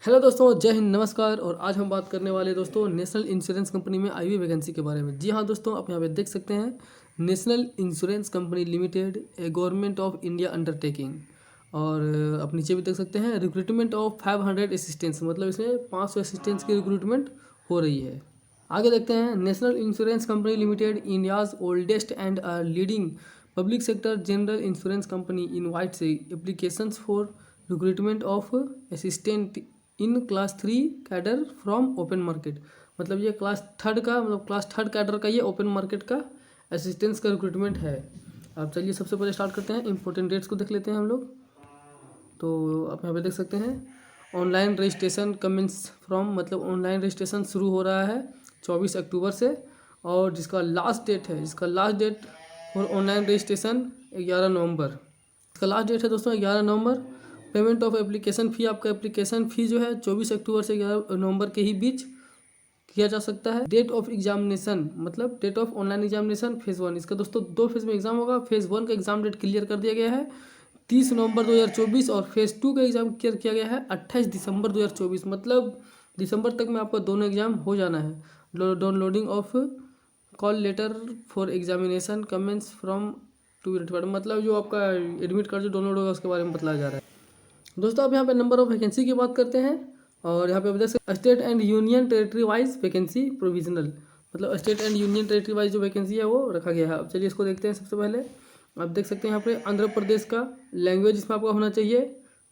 Hello दोस्तों, जय हिंद, नमस्कार। और आज हम बात करने वाले दोस्तों नेशनल इंश्योरेंस कंपनी में आई हुई वैकेंसी के बारे में। जी हाँ दोस्तों, आप यहाँ पे देख सकते हैं national insurance company limited, A government of India undertaking. और आप नीचे भी देख सकते हैं रिक्रूटमेंट ऑफ 500 असिस्टेंट्स, मतलब इसमें 500 असिस्टेंट्स की रिक्रूटमेंट हो रही है। आगे देखते हैं national insurance company limited, India's oldest and leading public sector general insurance company invites applications for recruitment of assistant in class 3 cadre from open market. मतलब ये क्लास थर्ड कैडर का ये ओपन मार्केट का असिस्टेंस का recruitment है। अब चलिए सबसे पहले स्टार्ट करते हैं, इंपॉर्टेंट डेट्स को देख लेते हैं हम लोग। तो आप यहाँ पे देख सकते हैं ऑनलाइन रजिस्ट्रेशन कमेंस फ्रॉम, मतलब ऑनलाइन रजिस्ट्रेशन शुरू हो रहा है 24 अक्टूबर से। और जिसका last date for online registration 11 November. इसका लास्ट डेट है दोस्तों 11 नवंबर। पेमेंट ऑफ एप्लीकेशन फ़ी, आपका एप्लीकेशन फ़ी जो है 24 अक्टूबर से 11 नवंबर के ही बीच किया जा सकता है। डेट ऑफ एग्जामिनेशन, मतलब date of online examination phase 1, इसका दोस्तों 2 फेज़ में एग्जाम होगा। फेज़ 1 का एग्जाम डेट क्लियर कर दिया गया है 30 नवंबर 2024 और फेज़ 2 का एग्जाम क्लियर किया गया है 28 दिसंबर 2024। मतलब दिसंबर तक में आपका दोनों एग्जाम हो जाना है। Downloading of call letter for examination commence from to return, मतलब जो आपका एडमिट कार्ड जो डाउनलोड होगा उसके बारे में बताया जा रहा है। दोस्तों अब यहाँ पे नंबर ऑफ वैकेंसी की बात करते हैं। और यहाँ पे आप देख सकते हैं state and union territory wise vacancy provisional, मतलब state and union territory wise जो वैकेंसी है वो रखा गया है। अब चलिए इसको देखते हैं। सबसे पहले आप देख सकते हैं यहाँ पे आंध्र प्रदेश का लैंग्वेज इसमें आपका होना चाहिए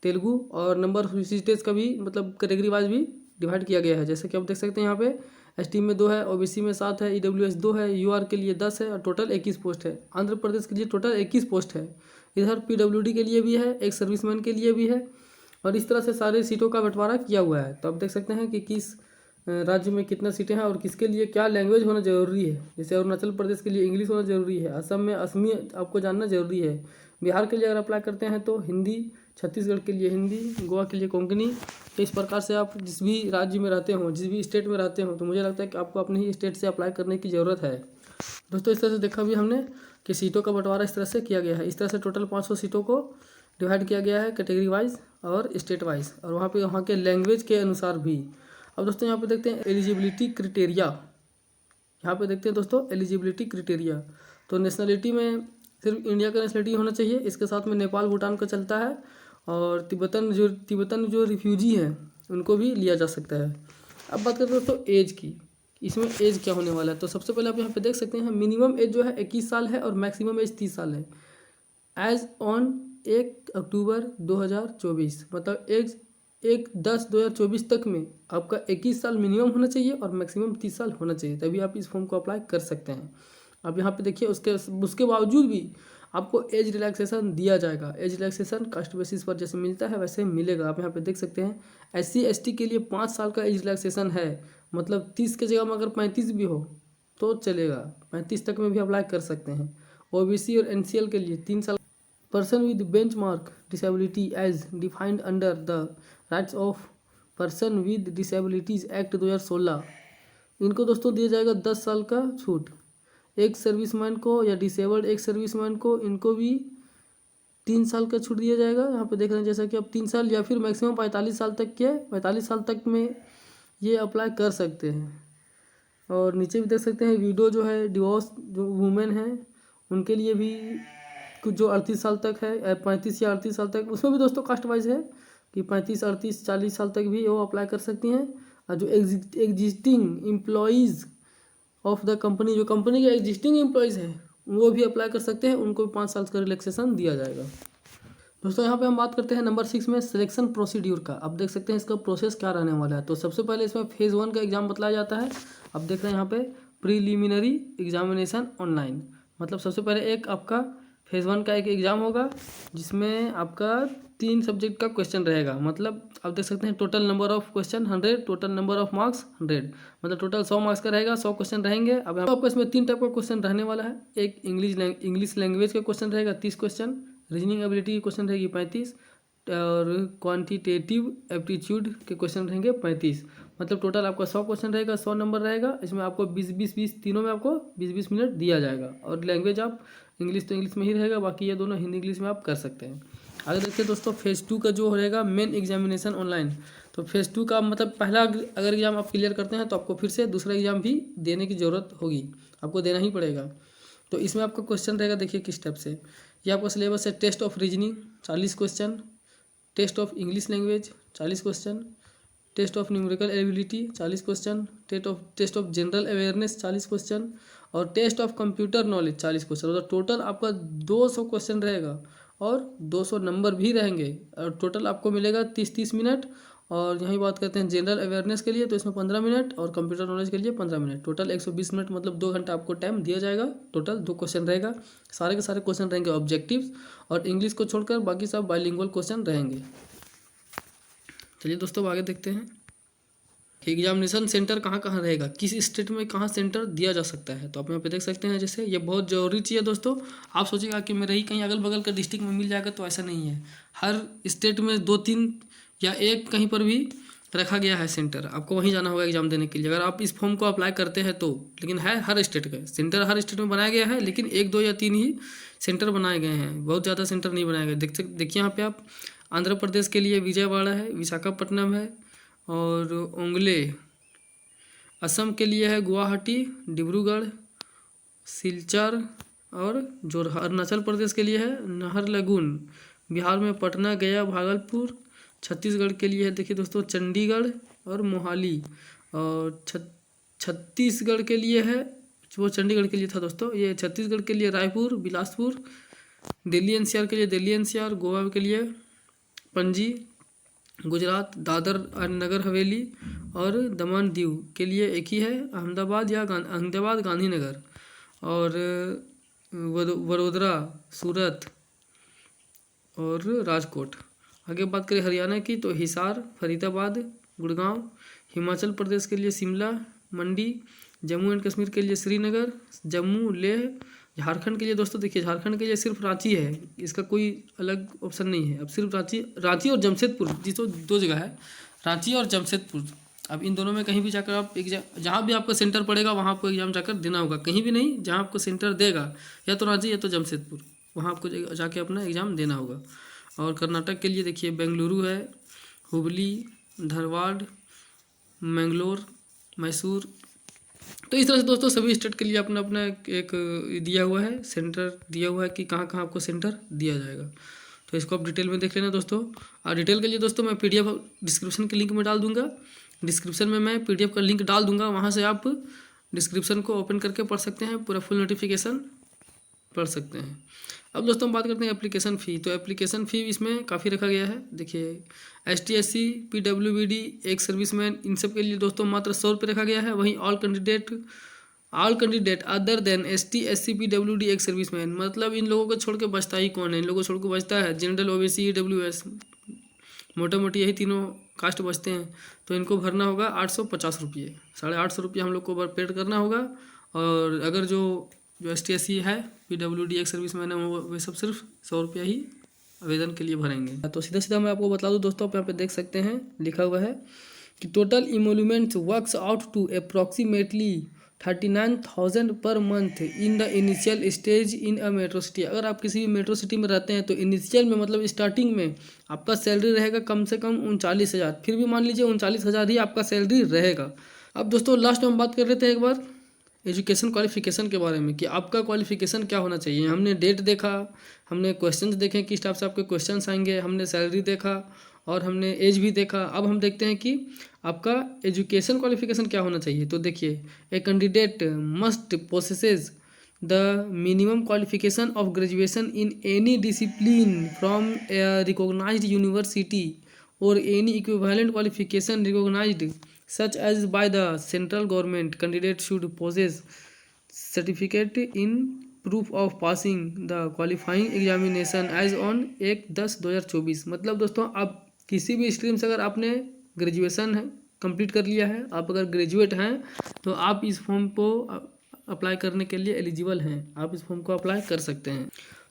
तेलुगु। और नंबर ऑफ विजिटर्स का भी मतलब कैटेगरी वाइज भी डिवाइड किया गया है। जैसे कि आप देख सकते हैं यहाँ पे एसटी में 2 है, ओबीसी में 7 है, ईडब्ल्यूएस 2 है, यूआर के लिए 10 है और टोटल 21 पोस्ट है। आंध्र प्रदेश के लिए टोटल 21 पोस्ट है। इधर पीडब्ल्यूडी के लिए भी है, एक सर्विसमैन के लिए भी है। और इस तरह से सारे सीटों का बंटवारा किया हुआ है। तो आप देख सकते हैं कि किस राज्य में कितना सीटें हैं और किसके लिए क्या लैंग्वेज होना ज़रूरी है। जैसे अरुणाचल प्रदेश के लिए इंग्लिश होना ज़रूरी है, असम में असमी आपको जानना ज़रूरी है, बिहार के लिए अगर अप्लाई करते हैं तो हिंदी, छत्तीसगढ़ के लिए हिंदी, गोवा के लिए कोंकणी। तो इस प्रकार से आप जिस भी राज्य में रहते हों, जिस भी स्टेट में रहते हों, तो मुझे लगता है कि आपको अपने ही स्टेट से अप्लाई करने की ज़रूरत है। दोस्तों इस तरह से देखा भी हमने कि सीटों का बंटवारा इस तरह से किया गया है। इस तरह से टोटल 500 सीटों को डिवाइड किया गया है कैटेगरी वाइज और स्टेट वाइज, और वहाँ के लैंग्वेज के अनुसार भी। अब दोस्तों यहाँ पे देखते हैं एलिजिबिलिटी क्राइटेरिया। यहाँ पे देखते हैं दोस्तों एलिजिबिलिटी क्राइटेरिया। तो नेशनलिटी में सिर्फ इंडिया का नेशनलिटी होना चाहिए, इसके साथ में नेपाल भूटान का चलता है। और तिब्बतन जो रिफ्यूजी हैं उनको भी लिया जा सकता है। अब बात करते हैं दोस्तों एज की, इसमें एज क्या होने वाला है। तो सबसे पहले आप यहाँ पे देख सकते हैं मिनिमम एज जो है 21 साल है और मैक्सिमम एज 30 साल है। एज ऑन 1 अक्टूबर 2024, मतलब 1/10/2024 तक में आपका 21 साल मिनिमम होना चाहिए और मैक्सिमम 30 साल होना चाहिए, तभी आप इस फॉर्म को अप्लाई कर सकते हैं। अब यहाँ पे देखिए उसके बावजूद भी आपको एज रिलैक्सेशन दिया जाएगा। एज रिलैक्सेशन कास्ट बेसिस पर जैसे मिलता है वैसे मिलेगा। आप यहाँ पे देख सकते हैं SC/ST के लिए 5 साल का एज रिलैक्सेशन है, मतलब 30 की जगह में अगर 35 भी हो तो चलेगा, 35 तक में भी अप्लाई कर सकते हैं। OBC और NCL के लिए 3 साल। Person with benchmark disability as defined under the rights of person with disabilities act 2016, इनको दोस्तों दिया जाएगा 10 साल का छूट। एक सर्विसमैन को या डिसेबल्ड एक सर्विसमैन को इनको भी 3 साल का छूट दिया जाएगा। यहाँ पे देख रहे हैं जैसा कि आप 3 साल या फिर मैक्सिमम 45 साल तक में ये अप्लाई कर सकते हैं। और नीचे भी देख सकते हैं विडो जो है, डिवोर्स जो वुमेन है उनके लिए भी कुछ जो 38 साल तक है, 35 या 38 साल तक, उसमें भी दोस्तों कास्ट वाइज है कि 35, 38, 40 साल तक भी वो अप्लाई कर सकती हैं। और जो existing employees of the company, जो कंपनी के एग्जिस्टिंग एम्प्लॉयज़ हैं वो भी अप्लाई कर सकते हैं, उनको भी 5 साल का रिलैक्सेशन दिया जाएगा। दोस्तों यहाँ पे हम बात करते हैं नंबर 6 में सिलेक्शन प्रोसीड्यूर का। अब देख सकते हैं इसका प्रोसेस क्या रहने वाला है। तो सबसे पहले इसमें फेज़ 1 का एग्जाम बताया जाता है। अब देख रहे हैं यहाँ पे प्रीलिमिनरी एग्जामिनेशन ऑनलाइन, मतलब सबसे पहले एक आपका फेज़ 1 का एक एग्ज़ाम होगा जिसमें आपका 3 सब्जेक्ट का क्वेश्चन रहेगा। मतलब आप देख सकते हैं total number of question 100, total number of marks 100, मतलब टोटल 100 मार्क्स का रहेगा, 100 क्वेश्चन रहेंगे। अब आपको इसमें 3 टाइप का क्वेश्चन रहने वाला है। एक इंग्लिश लैंग्वेज का क्वेश्चन रहेगा 30 क्वेश्चन, रीजनिंग एबिलिटी की क्वेश्चन रहेगी 35 और क्वांटिटेटिव एप्टीट्यूड के क्वेश्चन रहेंगे 35। मतलब टोटल आपका 100 क्वेश्चन रहेगा, 100 नंबर रहेगा। इसमें आपको 20 तीनों में आपको 20 मिनट दिया जाएगा। और लैंग्वेज आप इंग्लिश तो इंग्लिश में ही रहेगा, बाकी ये दोनों हिंदी इंग्लिश में आप कर सकते हैं। आगे देखते हैं दोस्तों फेज़ 2 का जो रहेगा मेन एग्जामिनेशन ऑनलाइन। तो फेज़ 2 का मतलब पहला अगर एग्ज़ाम आप क्लियर करते हैं तो आपको फिर से दूसरा एग्ज़ाम भी देने की ज़रूरत होगी, आपको देना ही पड़ेगा। तो इसमें आपका क्वेश्चन रहेगा, देखिए किस टाइप से। ये आपका सिलेबस है, test of reasoning 40 question, test of English language 40 question, test of numerical ability 40 question, test of general awareness 40 question और test of computer knowledge 40 question. मतलब टोटल आपका 200 क्वेश्चन रहेगा और 200 नंबर भी रहेंगे और टोटल आपको मिलेगा 30-30 मिनट। और यहीं बात करते हैं जनरल अवेयरनेस के लिए, तो इसमें 15 मिनट और कंप्यूटर नॉलेज के लिए 15 मिनट, टोटल 120 मिनट, मतलब 2 घंटा आपको टाइम दिया जाएगा। टोटल 2 क्वेश्चन रहेगा, सारे के सारे क्वेश्चन रहेंगे ऑब्जेक्टिव्स और इंग्लिश को छोड़कर बाकी सब बाइलिंगुअल क्वेश्चन रहेंगे। चलिए दोस्तों आगे देखते हैं एग्जामिनेशन सेंटर कहाँ कहाँ रहेगा, किस स्टेट में कहाँ सेंटर दिया जा सकता है। तो आप यहाँ पे देख सकते हैं, जैसे ये बहुत ज़रूरी चीज़ है दोस्तों। आप सोचिएगा कि मेरे ही कहीं अगल बगल का डिस्ट्रिक्ट में मिल जाएगा, तो ऐसा नहीं है। हर स्टेट में 2-3 या एक कहीं पर भी रखा गया है सेंटर, आपको वहीं जाना होगा एग्जाम देने के लिए, अगर आप इस फॉर्म को अप्लाई करते हैं तो। लेकिन है हर स्टेट का सेंटर, हर स्टेट में बनाया गया है, लेकिन 1, 2 या 3 ही सेंटर बनाए गए हैं, बहुत ज़्यादा सेंटर नहीं बनाए गए। देखिए यहाँ पे आप, आंध्र प्रदेश के लिए विजयवाड़ा है, विशाखापट्टनम है और ओंगले। असम के लिए है गुवाहाटी, डिब्रूगढ़, सिलचर और जोरहाट। अरुणाचल प्रदेश के लिए है नाहरलगुन। बिहार में पटना, गया, भागलपुर। छत्तीसगढ़ के लिए है, देखिए दोस्तों, चंडीगढ़ और मोहाली। और छत्तीसगढ़ के लिए है, वो चंडीगढ़ के लिए था दोस्तों, ये छत्तीसगढ़ के लिए रायपुर, बिलासपुर। दिल्ली एनसीआर के लिए दिल्ली एनसीआर। गोवा के लिए पणजी। गुजरात दादर और नगर हवेली और दमन दीव के लिए एक ही है, अहमदाबाद या अहमदाबाद गांधीनगर। और वडोदरा, सूरत और राजकोट। आगे बात करें हरियाणा की, तो हिसार, फरीदाबाद, गुड़गांव। हिमाचल प्रदेश के लिए शिमला, मंडी। जम्मू एंड कश्मीर के लिए श्रीनगर, जम्मू, लेह। झारखंड के लिए दोस्तों, देखिए झारखंड के लिए सिर्फ रांची है, इसका कोई अलग ऑप्शन नहीं है। अब सिर्फ रांची और जमशेदपुर, जिस तो 2 जगह है, रांची और जमशेदपुर। अब इन दोनों में कहीं भी जाकर आप एग्जाम, जहाँ भी आपका सेंटर पड़ेगा वहाँ आपको एग्जाम जाकर देना होगा। कहीं भी नहीं, जहाँ आपको सेंटर देगा या तो रांची या तो जमशेदपुर, वहाँ आपको जाके अपना एग्ज़ाम देना होगा। और कर्नाटक के लिए देखिए बेंगलुरु है, हुबली, धारवाड़, मैंगलोर, मैसूर। तो इस तरह से दोस्तों सभी स्टेट के लिए अपना अपना एक दिया हुआ है, सेंटर दिया हुआ है कि कहाँ कहाँ आपको सेंटर दिया जाएगा। तो इसको आप डिटेल में देख लेना दोस्तों। और डिटेल के लिए दोस्तों मैं PDF डिस्क्रिप्शन के लिंक में डाल दूंगा, डिस्क्रिप्शन में मैं PDF का लिंक डाल दूंगा, वहाँ से आप डिस्क्रिप्शन को ओपन करके पढ़ सकते हैं, पूरा फुल नोटिफिकेशन पढ़ सकते हैं। अब दोस्तों हम बात करते हैं एप्लीकेशन फ़ी। तो एप्लीकेशन फ़ी इसमें काफ़ी रखा गया है। देखिए ST SC PWBD, एक सर्विसमैन, इन सब के लिए दोस्तों मात्र 100 रुपये रखा गया है। वहीं all candidate other than ST SC PWD, एक सर्विसमैन, मतलब इन लोगों को छोड़ के बचता ही कौन है, इन लोगों को छोड़ के बचता है जनरल, OBC, EWS, मोटा मोटी यही तीनों कास्ट बचते हैं। तो इनको भरना होगा 850 रुपये, 850 रुपये हम लोग को पेड करना होगा। और अगर जो ST SC है, PWD, एक सर्विसमैन है, वो सब सिर्फ 100 रुपया ही आवेदन के लिए भरेंगे। तो सीधा सीधा मैं आपको बता दूं दोस्तों, आप यहाँ पे देख सकते हैं लिखा हुआ है कि total emolument works out to approximately 39,000 per month in the initial stage in a metro city. अगर आप किसी भी मेट्रो सिटी में रहते हैं तो इनिशियल में, मतलब स्टार्टिंग में आपका सैलरी रहेगा कम से कम 39,000, फिर भी मान लीजिए 39,000 ही आपका सैलरी रहेगा। अब दोस्तों लास्ट में हम बात कर लेते हैं एक बार एजुकेशन क्वालिफिकेशन के बारे में कि आपका क्वालिफिकेशन क्या होना चाहिए। हमने डेट देखा, हमने क्वेश्चंस देखे किस टाइप से आपके क्वेश्चंस आएंगे, हमने सैलरी देखा और हमने एज भी देखा। अब हम देखते हैं कि आपका एजुकेशन क्वालिफिकेशन क्या होना चाहिए। तो देखिए, a candidate must possesses the minimum qualification of graduation in any discipline from a recognised university और any equivalent qualification recognised such as by the central government. Candidate should possess certificate in proof of passing the qualifying examination as on 1/10/2024। मतलब दोस्तों आप किसी भी stream से अगर आपने graduation है कंप्लीट कर लिया है, आप अगर ग्रेजुएट हैं तो आप इस फॉर्म को अप्लाई करने के लिए एलिजिबल हैं, आप इस फॉर्म को अप्लाई कर सकते हैं।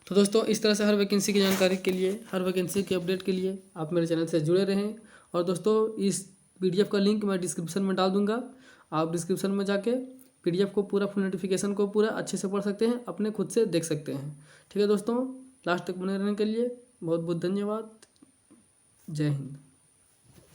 तो दोस्तों इस तरह से हर वैकेंसी की जानकारी के लिए, हर वैकेंसी के अपडेट के लिए आप मेरे चैनल से जुड़े रहें। और दोस्तों इस PDF का लिंक मैं डिस्क्रिप्शन में डाल दूंगा, आप डिस्क्रिप्शन में जाके PDF को पूरा फुल नोटिफिकेशन को पूरा अच्छे से पढ़ सकते हैं, अपने खुद से देख सकते हैं। ठीक है दोस्तों, लास्ट तक बने रहने के लिए बहुत बहुत धन्यवाद। जय हिंद।